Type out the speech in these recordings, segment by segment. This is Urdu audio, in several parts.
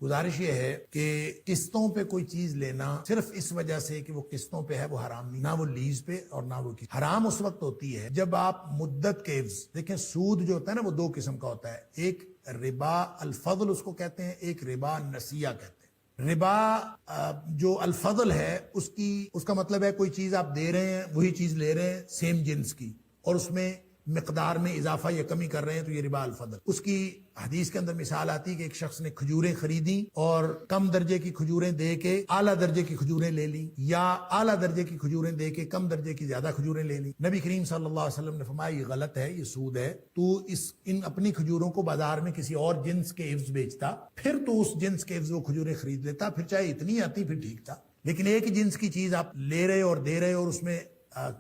گزارش یہ ہے کہ قسطوں پہ کوئی چیز لینا صرف اس وجہ سے کہ وہ قسطوں پہ ہے وہ حرام نہیں، نہ وہ لیز پہ اور نہ وہ حرام اس وقت ہوتی ہے جب آپ مدت کے عوض دیکھیں. سود جو ہوتا ہے نا وہ دو قسم کا ہوتا ہے، ایک ربا الفضل اس کو کہتے ہیں، ایک ربا نسیہ کہتے ہیں. ربا جو الفضل ہے اس کا مطلب ہے کوئی چیز آپ دے رہے ہیں وہی چیز لے رہے ہیں سیم جنس کی، اور اس میں مقدار میں اضافہ یا کمی کر رہے ہیں، تو یہ ربا الفضل. اس کی حدیث کے اندر مثال آتی ہے کہ ایک شخص نے کھجوریں خریدی اور کم درجے کی کھجوریں دے کے اعلیٰ درجے کی کھجوریں لے لی، یا اعلیٰ درجے کی کھجوریں دے کے کم درجے کی زیادہ کھجوریں لے لی. نبی کریم صلی اللہ علیہ وسلم نے فرمایا یہ غلط ہے، یہ سود ہے. تو ان اپنی کھجوروں کو بازار میں کسی اور جنس کے عوض بیچتا، پھر تو اس جنس کے عوض وہ کھجوریں خرید لیتا، پھر چاہے اتنی آتی پھر ٹھیک تھا. لیکن ایک جنس کی چیز آپ لے رہے اور دے رہے اور اس میں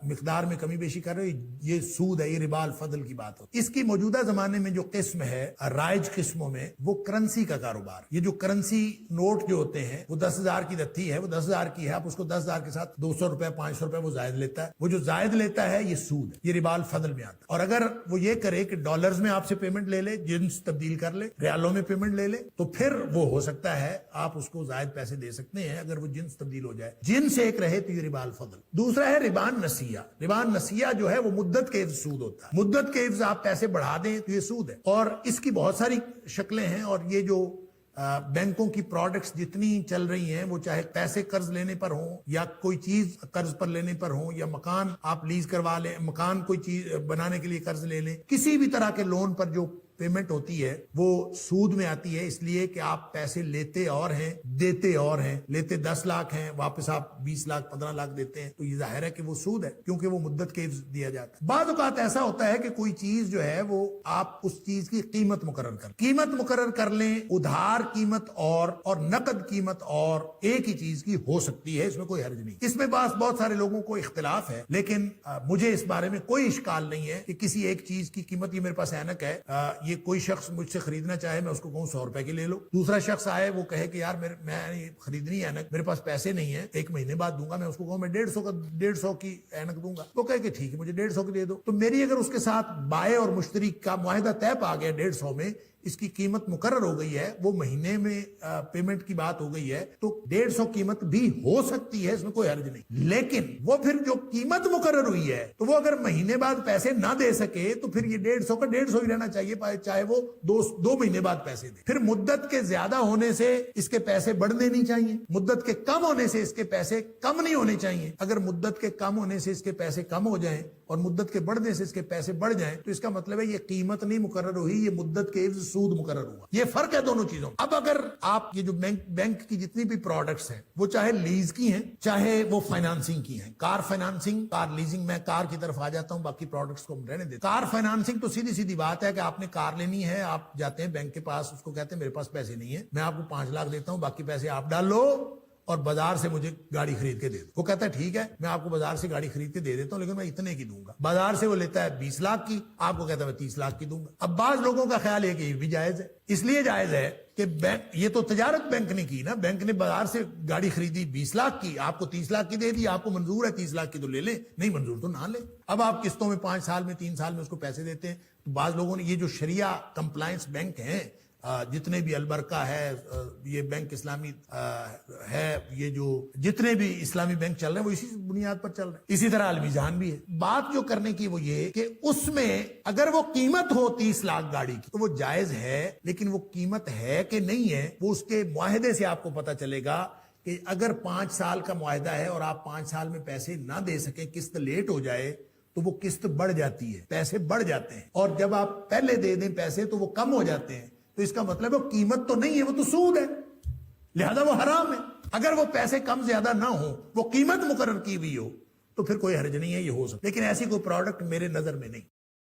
مقدار میں کمی بیشی کر رہے، یہ سود ہے، یہ ربا الفضل کی بات ہوتی ہے. اس کی موجودہ زمانے میں جو قسم ہے رائج قسموں میں وہ کرنسی کا کاروبار. یہ جو کرنسی نوٹ جو ہوتے ہیں وہ 10,000 کی دتھی ہے، وہ 10,000 کی ہے، آپ اس کو 10,000 کے ساتھ 200 روپے 500 روپے وہ زائد لیتا ہے. وہ جو زائد لیتا ہے یہ سود ہے، یہ ربا الفضل میں آتا ہے. اور اگر وہ یہ کرے کہ ڈالرز میں آپ سے پیمنٹ لے لے، جنس تبدیل کر لے، ریالوں میں پیمنٹ لے لے، تو پھر وہ ہو سکتا ہے آپ اس کو زائد پیسے دے سکتے ہیں اگر وہ جنس تبدیل ہو جائے. جنس ایک رہے تو یہ ربا الفضل. دوسرا ہے ربا نسیہ. ربا نسیہ جو ہے وہ مدت کے عوض سود ہوتا ہے. مدت کے عوض آپ پیسے بڑھا دیں تو یہ سود ہے، اور اس کی بہت ساری شکلیں ہیں. اور یہ جو بینکوں کی پروڈکٹس جتنی چل رہی ہیں، وہ چاہے پیسے قرض لینے پر ہوں یا کوئی چیز قرض پر لینے پر ہوں، یا مکان آپ لیز کروا لیں، مکان کوئی چیز بنانے کے لیے قرض لے لیں، کسی بھی طرح کے لون پر جو پیمنٹ ہوتی ہے وہ سود میں آتی ہے. اس لیے کہ آپ پیسے لیتے اور ہیں دیتے اور ہیں. لیتے 10 لاکھ ہیں، واپس آپ 20 لاکھ 15 لاکھ دیتے ہیں، تو یہ ظاہر ہے کہ وہ سود ہے کیونکہ وہ مدت کے عوض دیا جاتا ہے. بعض اوقات ایسا ہوتا ہے کہ کوئی چیز جو ہے وہ آپ اس چیز کی قیمت مقرر کر لیں. ادھار قیمت اور نقد قیمت اور ایک ہی چیز کی ہو سکتی ہے، اس میں کوئی حرج نہیں. اس میں بہت سارے لوگوں کو اختلاف ہے، لیکن مجھے اس بارے میں کوئی اشکال نہیں ہے کہ کسی ایک چیز کی قیمت، یہ میرے پاس اینک ہے، یہ کوئی شخص مجھ سے خریدنا چاہے میں اس کو کہوں 100 روپے کی لے لو. دوسرا شخص آئے وہ کہے کہ یار میں خریدنی ہے اینک، میرے پاس پیسے نہیں ہیں، 1 مہینے بعد دوں گا. میں اس کو کہوں میں 150 کی اینک دوں گا. وہ کہے کہ ٹھیک ہے مجھے 150 کی دے دو. تو میری اگر اس کے ساتھ بائے اور مشتری کا معاہدہ طے پا گیا 150 میں، اس کی قیمت مقرر ہو گئی ہے، وہ مہینے میں پیمنٹ کی بات ہو گئی ہے، تو 150 قیمت بھی ہو سکتی ہے، اس میں کوئی حرج نہیں. لیکن وہ پھر جو قیمت مقرر ہوئی ہے تو وہ اگر مہینے بعد پیسے نہ دے سکے تو پھر یہ 150 کا 150 ہی رہنا چاہیے، چاہے وہ 2 مہینے بعد پیسے دے. پھر مدت کے زیادہ ہونے سے اس کے پیسے بڑھنے نہیں چاہیے، مدت کے کم ہونے سے اس کے پیسے کم نہیں ہونے چاہیے. اگر مدت کے کم ہونے سے اس کے پیسے کم ہو جائیں اور مدت کے بڑھنے سے اس کے پیسے بڑھ جائیں تو اس کا مطلب ہے یہ قیمت نہیں مقرر ہوئی، یہ مدت کے عوض سود مقرر ہوا. یہ فرق ہے دونوں چیزوں. اب اگر آپ یہ جو بینک کی جتنی بھی پروڈکٹس ہیں وہ چاہے لیز کی ہیں چاہے وہ فائنانسنگ کی ہیں، کار فائنانسنگ، کار لیزنگ، میں کار کی طرف آ جاتا ہوں، باقی پروڈکٹس کو ہم رہنے دیتے. کار فائنانسنگ تو سیدھی بات ہے کہ آپ نے کار لینی ہے، آپ جاتے ہیں بینک کے پاس، اس کو کہتے ہیں میرے پاس پیسے نہیں ہیں، میں آپ کو 5 لاکھ دیتا ہوں، باقی پیسے آپ ڈال لو اور بازار سے مجھے گاڑی خرید کے دے دو. وہ کہتا ہے ٹھیک ہے میں آپ کو بازار سے گاڑی خرید کے دے دیتا ہوں، لیکن میں اتنے کی دوں گا. بازار سے وہ لیتا ہے 20 لاکھ کی، آپ کو کہتا ہے میں 30 لاکھ کی دوں گا. اب بعض لوگوں کا خیال ہے کہ یہ بھی جائز ہے. اس لیے جائز ہے کہ بینک، یہ تو تجارت بینک نے کی نا، بینک نے بازار سے گاڑی خریدی 20 لاکھ کی، آپ کو 30 لاکھ کی دے دی. آپ کو منظور ہے 30 لاکھ کی تو لے لیں، نہیں منظور تو نہ لیں. اب آپ قسطوں میں 5 سال میں 3 سال میں اس کو پیسے دیتے ہیں. تو بعض لوگوں نے یہ جو شریعہ کمپلائنس بینک ہیں جتنے بھی البرکہ ہے، یہ بینک اسلامی ہے، یہ جو جتنے بھی اسلامی بینک چل رہے ہیں وہ اسی بنیاد پر چل رہے ہیں. اسی طرح المیزان بھی ہے. بات جو کرنے کی وہ یہ کہ اس میں اگر وہ قیمت ہو 30 لاکھ گاڑی کی تو وہ جائز ہے، لیکن وہ قیمت ہے کہ نہیں ہے وہ اس کے معاہدے سے آپ کو پتہ چلے گا. کہ اگر 5 سال کا معاہدہ ہے اور آپ 5 سال میں پیسے نہ دے سکیں، قسط لیٹ ہو جائے تو وہ قسط بڑھ جاتی ہے، پیسے بڑھ جاتے ہیں. اور جب آپ پہلے دے دیں پیسے تو وہ کم ہو جاتے ہیں. تو اس کا مطلب ہے قیمت تو نہیں ہے، وہ تو سود ہے، لہذا وہ حرام ہے. اگر وہ پیسے کم زیادہ نہ ہو، وہ قیمت مقرر کی ہوئی ہو تو پھر کوئی حرج نہیں ہے، یہ ہو سکتا. لیکن ایسی کوئی پروڈکٹ میرے نظر میں نہیں.